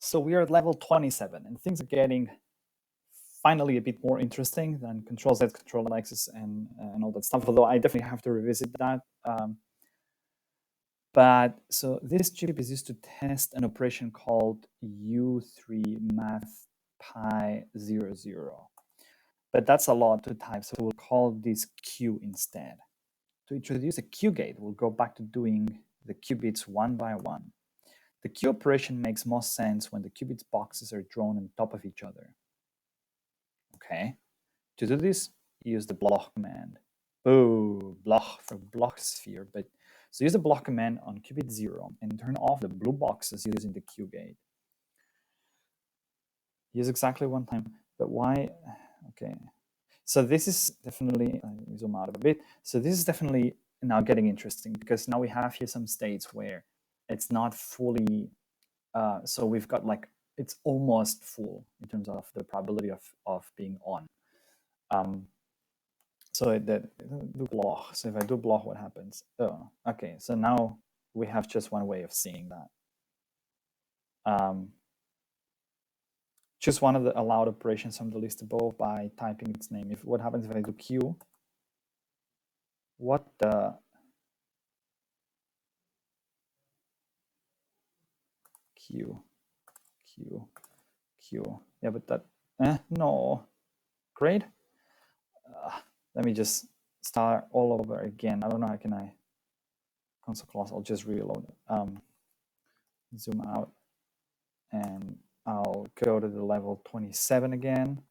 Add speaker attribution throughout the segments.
Speaker 1: So we are at level 27, and things are getting finally a bit more interesting than Control Z, Control X, and all that stuff. Although I definitely have to revisit that. But so this chip is used to test an operation called U3 math pi 00. But that's a lot to type, so we'll call this Q instead. To introduce a Q gate, we'll go back to doing the qubits one by one. The Q operation makes most sense when the qubits boxes are drawn on top of each other. Okay. To do this, use the block command. Oh, block for block sphere. But so use the block command on qubit 0 and turn off the blue boxes using the Q gate. Use exactly one time. But why? Okay. So this is definitely, let me zoom out a bit. So this is definitely now getting interesting because now we have here some states where it's not fully, so we've got like, it's almost full in terms of the probability of being on. So that do block. So if I do block, what happens? Oh, okay. So now we have just one way of seeing that. Choose one of the allowed operations from the list above by typing its name. If what happens if I do Q? What the Q? Yeah, but that no. Great. Let me just start all over again. I don't know how can I console class. I'll just reload. Zoom out, and I'll go to the level 27 again.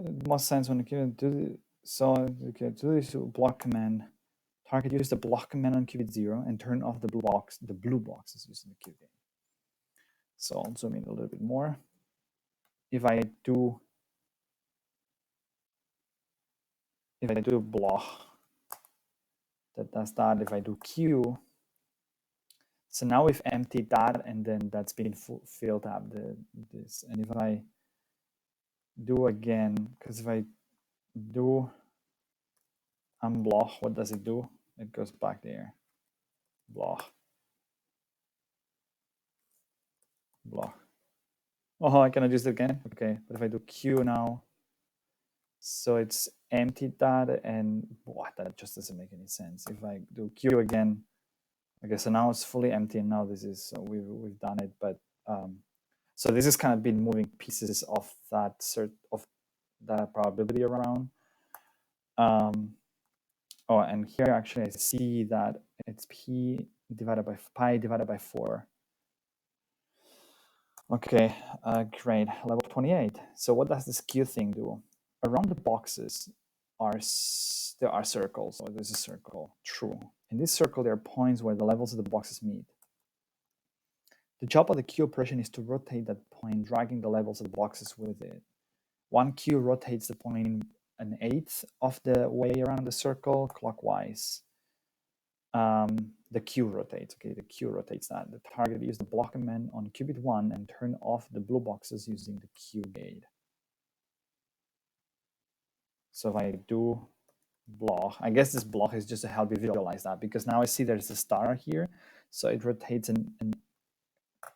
Speaker 1: It makes sense when you do so. Okay, do this block command. Target use the block command on qubit 0 and turn off the blue boxes using the Q gate. So I'll zoom in a little bit more. If I do block, that does that. If I do Q, so now we've emptied that, and then that's been filled up this. And if I do again, because if I do unblock, what does it do? It goes back there. Block. Oh, I cannot use it again. Okay, but if I do Q now, so it's emptied that, and what, that just doesn't make any sense. If I do Q again, okay, so now it's fully empty, and now this is, so we've done it, but so this has kind of been moving pieces of that probability around. Oh, and here actually I see that it's pi divided by 4. Okay, great. Level 28. So what does this Q thing do? Around the boxes there are circles. So there's a circle. True. In this circle, there are points where the levels of the boxes meet. The job of the Q operation is to rotate that point, dragging the levels of the boxes with it. One Q rotates the point 1/8 of the way around the circle clockwise. The Q rotates. Okay, the Q rotates that. The target use the block command on qubit 1 and turn off the blue boxes using the Q gate. So if I do block, I guess this block is just to help you visualize that, because now I see there's a star here, so it rotates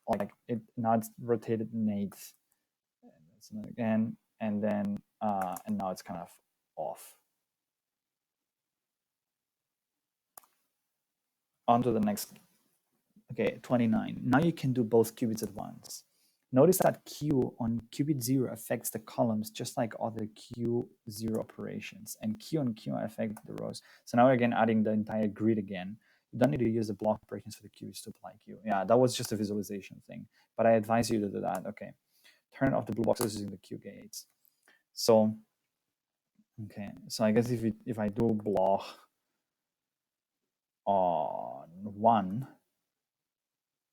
Speaker 1: like it now it's rotated 1/8, and again, and then and now it's kind of off. On to the next. Okay, 29. Now you can do both qubits at once. Notice that Q on qubit 0 affects the columns just like other Q0 operations, and Q on Q affect the rows. So now we're again adding the entire grid again. You don't need to use the block operations for the qubits to apply Q. Yeah, that was just a visualization thing, but I advise you to do that. Okay, turn off the blue boxes using the Q gates. So, okay, so I guess if I do block on 1,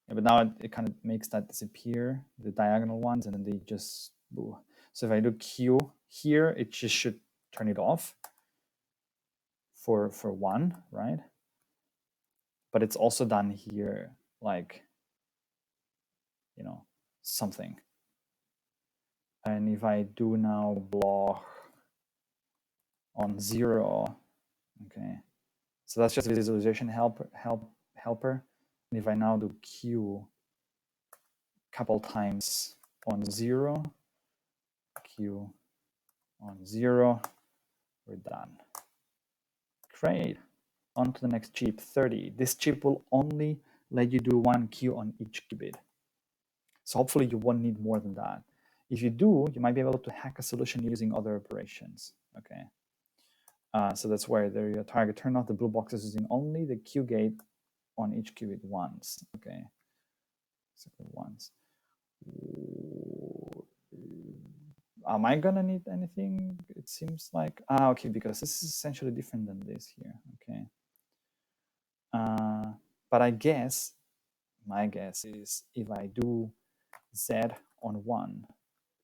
Speaker 1: yeah, but now it kind of makes that disappear, the diagonal ones, and then they just, so if I do Q here, it just should turn it off for 1, right? But it's also done here, like, you know, something. And if I do now block on 0, okay, so that's just a visualization helper. And if I now do Q couple times on 0, Q on 0, we're done. Great. On to the next chip, 30. This chip will only let you do 1 Q on each qubit. So hopefully you won't need more than that. If you do, you might be able to hack a solution using other operations. Okay. So that's where there you target. Turn off the blue boxes using only the Q gate on each qubit once. Okay. So once. Am I gonna need anything? It seems like okay, because this is essentially different than this here. Okay. But I guess my guess is if I do Z on 1,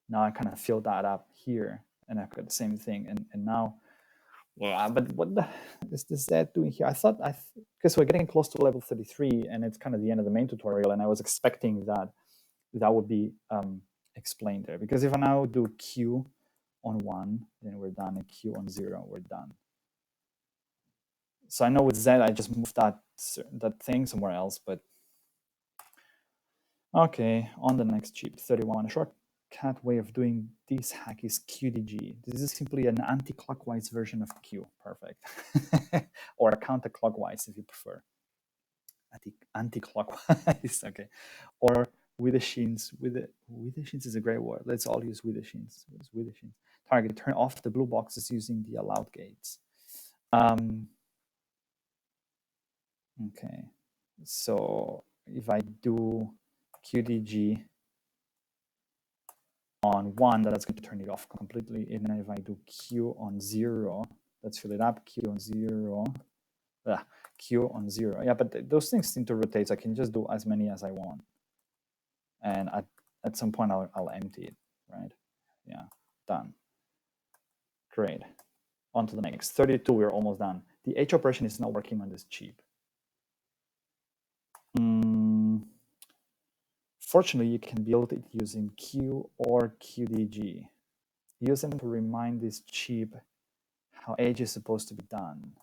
Speaker 1: now I kind of fill that up here, and I've got the same thing. And now, well, but what the is this Z doing here? I thought because we're getting close to level 33, and it's kind of the end of the main tutorial, and I was expecting that would be explained there. Because if I now do Q on 1, then we're done, and Q on 0, we're done. So I know with Z, I just moved that thing somewhere else, but okay, on the next chip, 31. A shortcut way of doing this hack is QDG. This is simply an anti-clockwise version of Q. Perfect. Or a counterclockwise if you prefer. Anti-clockwise, okay. Or Widdershins. Widdershins is a great word. Let's all use Widdershins. Widdershins. Target, turn off the blue boxes using the allowed gates. Okay, so if I do QDG on 1, that's going to turn it off completely. And then if I do Q on 0, let's fill it up. Q on 0. Q on 0. Yeah, but those things seem to rotate, so I can just do as many as I want. And at some point, I'll empty it, right? Yeah, done. Great. On to the next. 32, we're almost done. The H operation is not working on this chip. Fortunately, you can build it using Q or QDG. Use them to remind this chip how H is supposed to be done.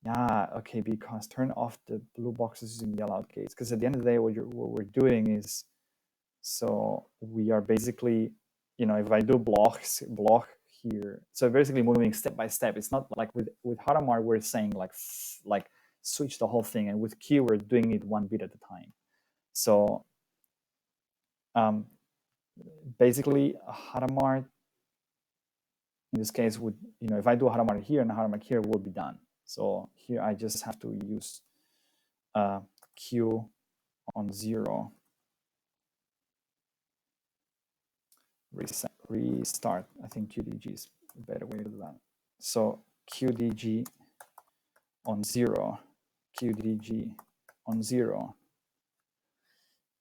Speaker 1: Yeah, okay, because turn off the blue boxes using the allowed gates. Because at the end of the day, what we're doing is, so we are basically, if I do block here, so basically moving step by step. It's not like with Hadamard, we're saying like switch the whole thing, and with Q, we're doing it 1 bit at a time. So basically, Hadamard in this case would, if I do a Hadamard here and a Hadamard here, will be done. So here I just have to use Q on 0. Restart. I think QDG is a better way to do that. So QDG on 0, QDG on 0.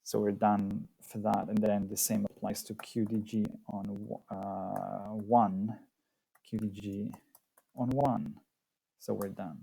Speaker 1: So we're done for that. And then the same applies to QDG on 1, QDG on 1. So we're done.